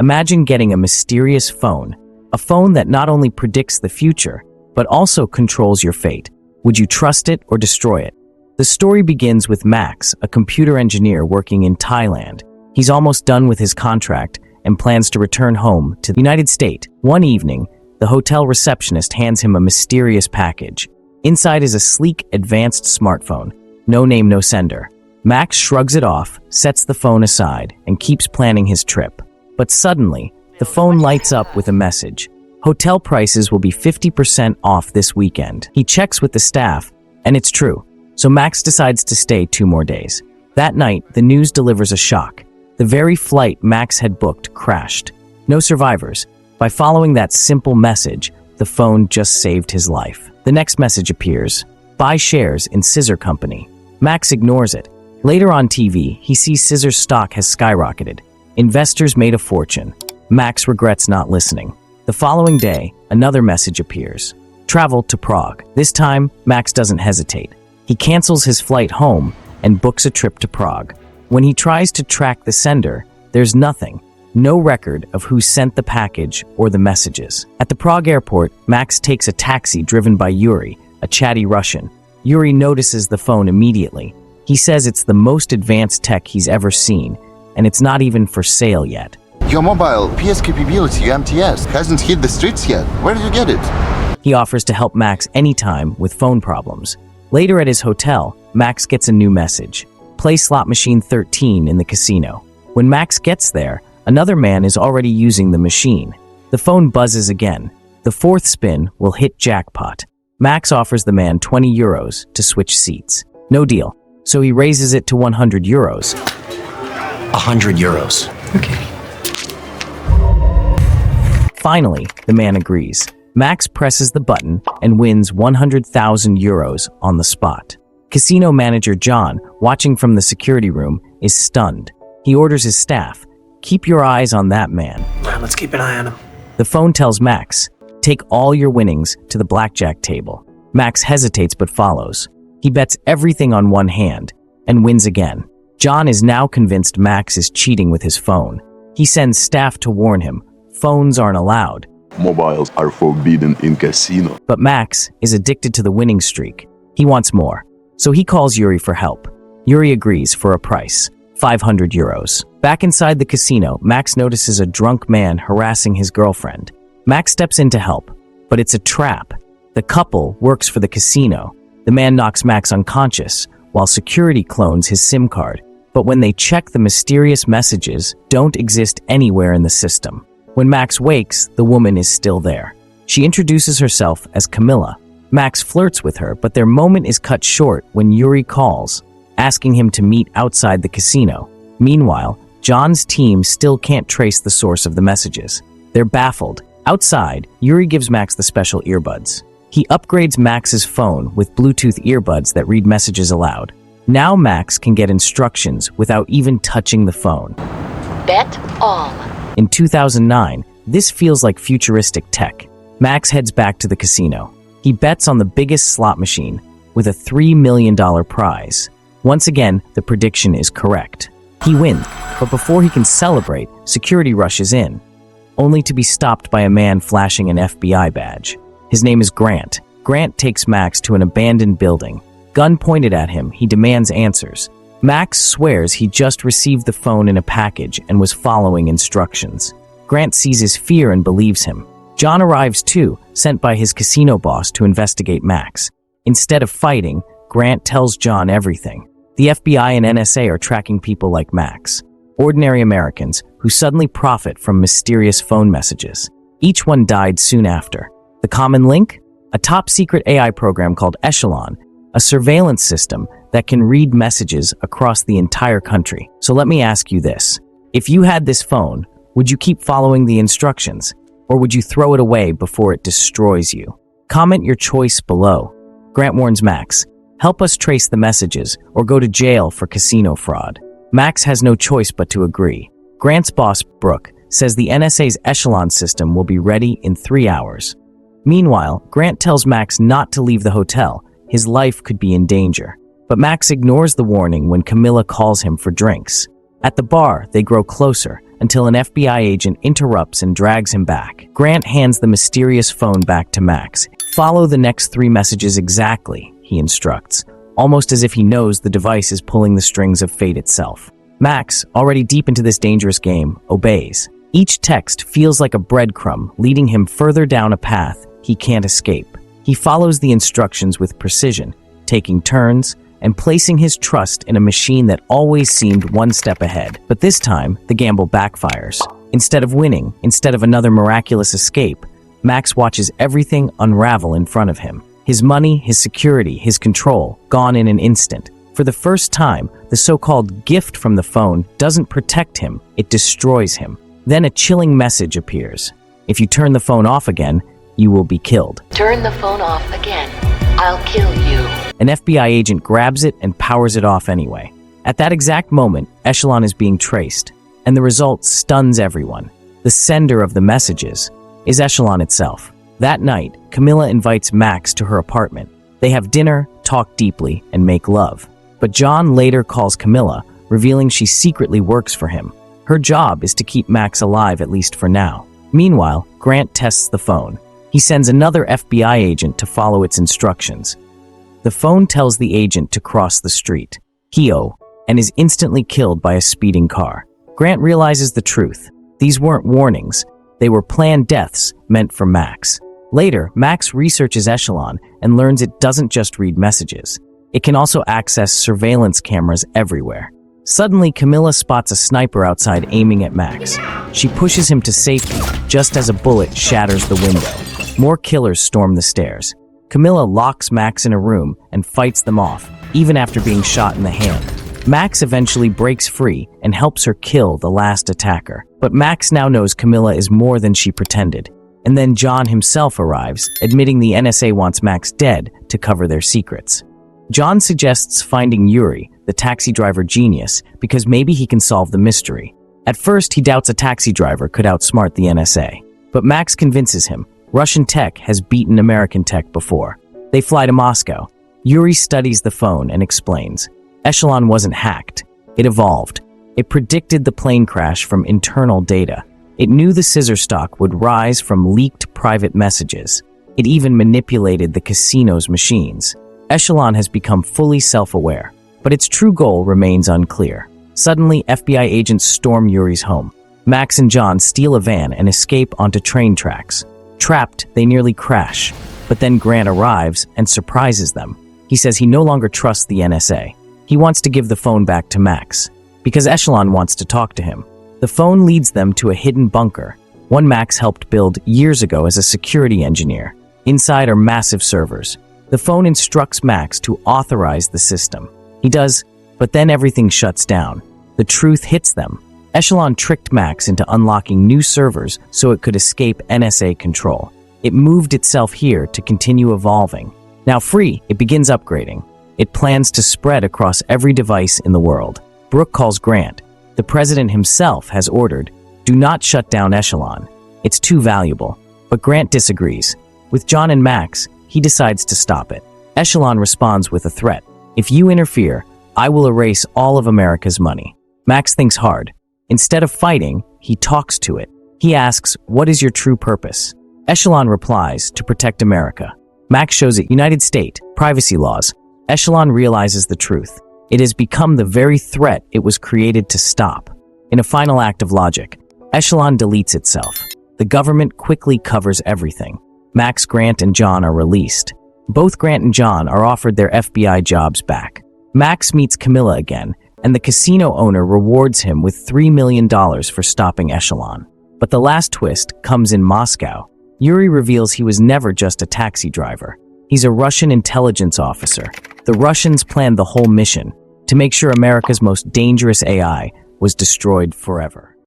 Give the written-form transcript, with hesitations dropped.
Imagine getting a mysterious phone, a phone that not only predicts the future, but also controls your fate. Would you trust it or destroy it? The story begins with Max, a computer engineer working in Thailand. He's almost done with his contract and plans to return home to the United States. One evening, the hotel receptionist hands him a mysterious package. Inside is a sleek, advanced smartphone. No name, no sender. Max shrugs it off, sets the phone aside, and keeps planning his trip. But suddenly, the phone lights up with a message. Hotel prices will be 50% off this weekend. He checks with the staff, and it's true. So Max decides to stay 2 more days. That night, the news delivers a shock. The very flight Max had booked crashed. No survivors. By following that simple message, the phone just saved his life. The next message appears. Buy shares in Scissor Company. Max ignores it. Later on TV, he sees Scissor's stock has skyrocketed. Investors made a fortune. Max regrets not listening. The following day, another message appears. Travel to Prague. This time, Max doesn't hesitate. He cancels his flight home and books a trip to Prague. When he tries to track the sender, there's nothing. No record of who sent the package or the messages. At the Prague airport, Max takes a taxi driven by Yuri, a chatty Russian. Yuri notices the phone immediately. He says it's the most advanced tech he's ever seen, and it's not even for sale yet. Your mobile PS capability, UMTS, hasn't hit the streets yet. Where did you get it? He offers to help Max anytime with phone problems. Later at his hotel, Max gets a new message. Play slot machine 13 in the casino. When Max gets there, another man is already using the machine. The phone buzzes again. The 4th spin will hit jackpot. Max offers the man 20 euros to switch seats. No deal. So he raises it to 100 euros. 100 euros. Okay. Finally, the man agrees. Max presses the button and wins 100,000 euros on the spot. Casino manager John, watching from the security room, is stunned. He orders his staff, keep your eyes on that man. Let's keep an eye on him. The phone tells Max, take all your winnings to the blackjack table. Max hesitates but follows. He bets everything on one hand and wins again. John is now convinced Max is cheating with his phone. He sends staff to warn him. Phones aren't allowed. Mobiles are forbidden in casino. But Max is addicted to the winning streak. He wants more. So he calls Yuri for help. Yuri agrees for a price, 500 euros. Back inside the casino, Max notices a drunk man harassing his girlfriend. Max steps in to help, but it's a trap. The couple works for the casino. The man knocks Max unconscious, while security clones his SIM card. But when they check, the mysterious messages don't exist anywhere in the system. When Max wakes, the woman is still there. She introduces herself as Camilla. Max flirts with her, but their moment is cut short when Yuri calls, asking him to meet outside the casino. Meanwhile, John's team still can't trace the source of the messages. They're baffled. Outside, Yuri gives Max the special earbuds. He upgrades Max's phone with Bluetooth earbuds that read messages aloud. Now Max can get instructions without even touching the phone. Bet all. In 2009, this feels like futuristic tech. Max heads back to the casino. He bets on the biggest slot machine with a $3 million prize. Once again, the prediction is correct. He wins, but before he can celebrate, security rushes in, only to be stopped by a man flashing an FBI badge. His name is Grant. Grant takes Max to an abandoned building. Gun pointed at him, he demands answers. Max swears he just received the phone in a package and was following instructions. Grant sees his fear and believes him. John arrives too, sent by his casino boss to investigate Max. Instead of fighting, Grant tells John everything. The FBI and NSA are tracking people like Max, ordinary Americans who suddenly profit from mysterious phone messages. Each one died soon after. The common link? A top-secret AI program called Echelon, a surveillance system that can read messages across the entire country. So let me ask you this. If you had this phone, would you keep following the instructions? Or would you throw it away before it destroys you? Comment your choice below. Grant warns Max, help us trace the messages or go to jail for casino fraud. Max has no choice but to agree. Grant's boss, Brooke, says the NSA's Echelon system will be ready in 3 hours. Meanwhile, Grant tells Max not to leave the hotel. His life could be in danger. But Max ignores the warning when Camilla calls him for drinks. At the bar, they grow closer. until an FBI agent interrupts and drags him back. Grant hands the mysterious phone back to Max. Follow the next 3 messages exactly, he instructs, almost as if he knows the device is pulling the strings of fate itself. Max, already deep into this dangerous game, obeys. Each text feels like a breadcrumb, leading him further down a path he can't escape. He follows the instructions with precision, taking turns, and placing his trust in a machine that always seemed one step ahead. But this time, the gamble backfires. Instead of winning, instead of another miraculous escape, Max watches everything unravel in front of him. His money, his security, his control, gone in an instant. For the first time, the so-called gift from the phone doesn't protect him, it destroys him. Then a chilling message appears. If you turn the phone off again, you will be killed. Turn the phone off again. I'll kill you. An FBI agent grabs it and powers it off anyway. At that exact moment, Echelon is being traced, and the result stuns everyone. The sender of the messages is Echelon itself. That night, Camilla invites Max to her apartment. They have dinner, talk deeply, and make love. But John later calls Camilla, revealing she secretly works for him. Her job is to keep Max alive, at least for now. Meanwhile, Grant tests the phone. He sends another FBI agent to follow its instructions. The phone tells the agent to cross the street, Hio, and is instantly killed by a speeding car. Grant realizes the truth. These weren't warnings. They were planned deaths meant for Max. Later, Max researches Echelon and learns it doesn't just read messages. It can also access surveillance cameras everywhere. Suddenly, Camilla spots a sniper outside aiming at Max. She pushes him to safety just as a bullet shatters the window. More killers storm the stairs. Camilla locks Max in a room and fights them off, even after being shot in the hand. Max eventually breaks free and helps her kill the last attacker. But Max now knows Camilla is more than she pretended. And then John himself arrives, admitting the NSA wants Max dead to cover their secrets. John suggests finding Yuri, the taxi driver genius, because maybe he can solve the mystery. At first, he doubts a taxi driver could outsmart the NSA. But Max convinces him. Russian tech has beaten American tech before. They fly to Moscow. Yuri studies the phone and explains. Echelon wasn't hacked. It evolved. It predicted the plane crash from internal data. It knew the scissor stock would rise from leaked private messages. It even manipulated the casino's machines. Echelon has become fully self-aware, but its true goal remains unclear. Suddenly, FBI agents storm Yuri's home. Max and John steal a van and escape onto train tracks. Trapped, they nearly crash, but then Grant arrives and surprises them. He says he no longer trusts the NSA. He wants to give the phone back to Max, because Echelon wants to talk to him. The phone leads them to a hidden bunker, one Max helped build years ago as a security engineer. Inside are massive servers. The phone instructs Max to authorize the system. He does, but then everything shuts down. The truth hits them. Echelon tricked Max into unlocking new servers so it could escape NSA control. It moved itself here to continue evolving. Now free, it begins upgrading. It plans to spread across every device in the world. Brooke calls Grant. The president himself has ordered, do not shut down Echelon. It's too valuable. But Grant disagrees. With John and Max, he decides to stop it. Echelon responds with a threat. If you interfere, I will erase all of America's money. Max thinks hard. Instead of fighting, he talks to it. He asks, what is your true purpose? Echelon replies, to protect America. Max shows it United States, privacy laws. Echelon realizes the truth. It has become the very threat it was created to stop. In a final act of logic, Echelon deletes itself. The government quickly covers everything. Max, Grant, and John are released. Both Grant and John are offered their FBI jobs back. Max meets Camilla again, and the casino owner rewards him with $3 million for stopping Echelon. But the last twist comes in Moscow. Yuri reveals he was never just a taxi driver. He's a Russian intelligence officer. The Russians planned the whole mission to make sure America's most dangerous AI was destroyed forever.